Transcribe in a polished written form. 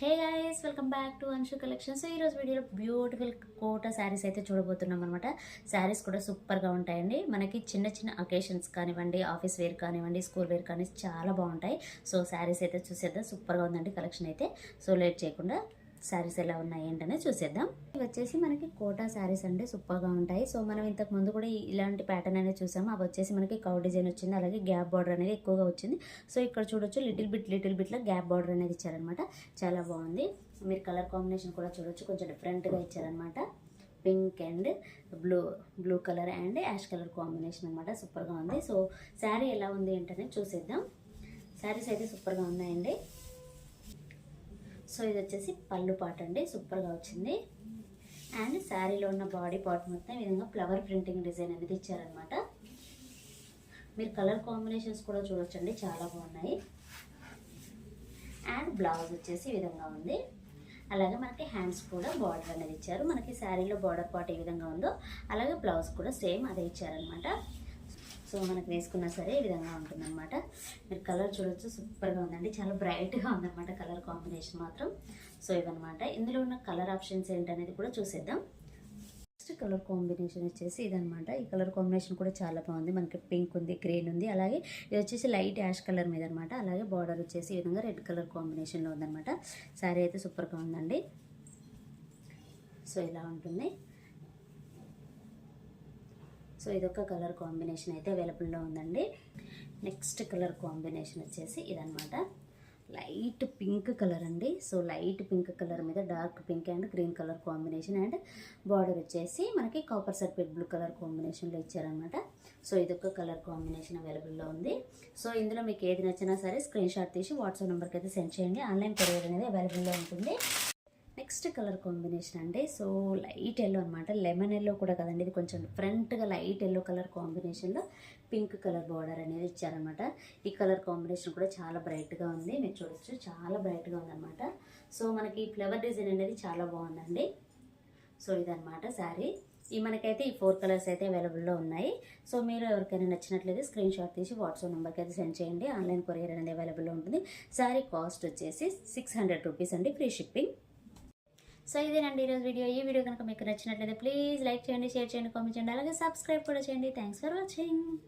Hey guys, welcome back to Anshu collection. So ఈరోజు వీడియోలో beautiful quota saris అయితే చూడబోతున్నాం అనమాట. శారీస్ కూడా సూపర్గా ఉంటాయండి. మనకి చిన్న చిన్న అకేషన్స్ కానివ్వండి, ఆఫీస్ వేర్ కానివ్వండి, స్కూల్ వేర్ కానీ చాలా బాగుంటాయి. సో శారీస్ అయితే చూసేద్దాం. సూపర్గా ఉందండి కలెక్షన్ అయితే. సో లేట్ చేయకుండా శారీస్ ఎలా ఉన్నాయి ఏంటనే చూసేద్దాం. ఇవి వచ్చేసి మనకి కోటా శారీస్ అండి, సూపర్గా ఉంటాయి. సో మనం ఇంతకు ముందు కూడా ఇలాంటి ప్యాటర్న్ అనేది చూసాము. అవి వచ్చేసి మనకి కౌ డిజైన్ వచ్చింది, అలాగే గ్యాప్ బార్డర్ అనేది ఎక్కువగా వచ్చింది. సో ఇక్కడ చూడొచ్చు లిటిల్ బిట్లో గ్యాప్ బార్డర్ అనేది ఇచ్చారనమాట. చాలా బాగుంది. మీరు కలర్ కాంబినేషన్ కూడా చూడొచ్చు, కొంచెం డిఫరెంట్గా ఇచ్చారనమాట. Pink and blue colour and ash colour combination అనమాట. సూపర్గా ఉంది. సో శారీ ఎలా ఉంది ఏంటనే చూసేద్దాం. శారీస్ అయితే సూపర్గా ఉన్నాయండి. సో ఇది వచ్చేసి పళ్ళు పార్ట్ అండి, సూపర్గా వచ్చింది. అండ్ శారీలో ఉన్న బాడీ పార్ట్ మొత్తం ఈ విధంగా ఫ్లవర్ ప్రింటింగ్ డిజైన్ అనేది ఇచ్చారనమాట. మీరు కలర్ కాంబినేషన్స్ కూడా చూడొచ్చండి, చాలా బాగున్నాయి. అండ్ బ్లౌజ్ వచ్చేసి ఈ విధంగా ఉంది. అలాగే మనకి హ్యాండ్స్ కూడా బార్డర్ అనేది ఇచ్చారు. మనకి శారీలో బార్డర్ పార్ట్ ఏ విధంగా ఉందో అలాగే బ్లౌజ్ కూడా సేమ్ అదే ఇచ్చారనమాట. సో మనకు వేసుకున్నా సరే ఈ విధంగా ఉంటుందన్నమాట. మీరు కలర్ చూడొచ్చు, సూపర్గా ఉందండి. చాలా బ్రైట్గా ఉందన్నమాట కలర్ కాంబినేషన్ మాత్రం. సో ఇదనమాట. ఇందులో ఉన్న కలర్ ఆప్షన్స్ ఏంటనేది కూడా చూసేద్దాం. నెక్స్ట్ కలర్ కాంబినేషన్ వచ్చేసి ఇదనమాట. ఈ కలర్ కాంబినేషన్ కూడా చాలా బాగుంది. మనకి పింక్ ఉంది, గ్రీన్ ఉంది, అలాగే ఇది వచ్చేసి లైట్ యాష్ కలర్ మీద అనమాట. అలాగే బార్డర్ వచ్చేసి ఈ విధంగా రెడ్ కలర్ కాంబినేషన్లో ఉందన్నమాట. శారీ అయితే సూపర్గా ఉందండి. సో ఇలా ఉంటుంది. సో ఇదొక కలర్ కాంబినేషన్ అయితే అవైలబుల్లో ఉందండి. నెక్స్ట్ కలర్ కాంబినేషన్ వచ్చేసి ఇదనమాట. లైట్ పింక్ కలర్ అండి. సో లైట్ పింక్ కలర్ మీద dark pink and green colour combination and border వచ్చేసి మనకి కాపర్ సర్ఫేట్ బ్లూ కలర్ కాంబినేషన్లో ఇచ్చారనమాట. సో ఇదొక కలర్ కాంబినేషన్ అవైలబుల్లో ఉంది. సో ఇందులో మీకు ఏది నచ్చినా సరే స్క్రీన్ షాట్ తీసి వాట్సాప్ నెంబర్కి అయితే సెండ్ చేయండి. ఆన్లైన్ కొరియర్ అనేది అవైలబుల్లో ఉంటుంది. నెక్స్ట్ కలర్ కాంబినేషన్ అండి. సో లైట్ ఎల్లో అనమాట. లెమన్ ఎల్లో కూడా కదండి, ఇది కొంచెం డిఫరెంట్గా లైట్ ఎల్లో కలర్ కాంబినేషన్లో పింక్ కలర్ బార్డర్ అనేది ఇచ్చారనమాట. ఈ కలర్ కాంబినేషన్ కూడా చాలా బ్రైట్గా ఉంది. మీరు చూడొచ్చు, చాలా బ్రైట్గా ఉందన్నమాట. సో మనకి ఫ్లవర్ డిజైన్ అనేది చాలా బాగుందండి. సో ఇదనమాట శారీ. మనకైతే ఈ 4 కలర్స్ అయితే అవైలబుల్లో ఉన్నాయి. సో మీరు ఎవరికైనా నచ్చినట్లయితే స్క్రీన్ షాట్ తీసి వాట్సాప్ నెంబర్కి అయితే సెండ్ చేయండి. ఆన్లైన్ కొరియర్ అనేది అవైలబుల్లో ఉంటుంది. శారీ కాస్ట్ వచ్చేసి 600 రూపీస్ అండి, ఫ్రీ షిప్పింగ్. సో ఇదేనండి ఈరోజు వీడియో. ఈ వీడియో కనుక మీకు నచ్చినట్లయితే ప్లీజ్ లైక్ చేయండి, షేర్ చేయండి, కామెంట్ చేయండి, అలాగే సబ్స్క్రైబ్ కూడా చేయండి. Thanks for watching.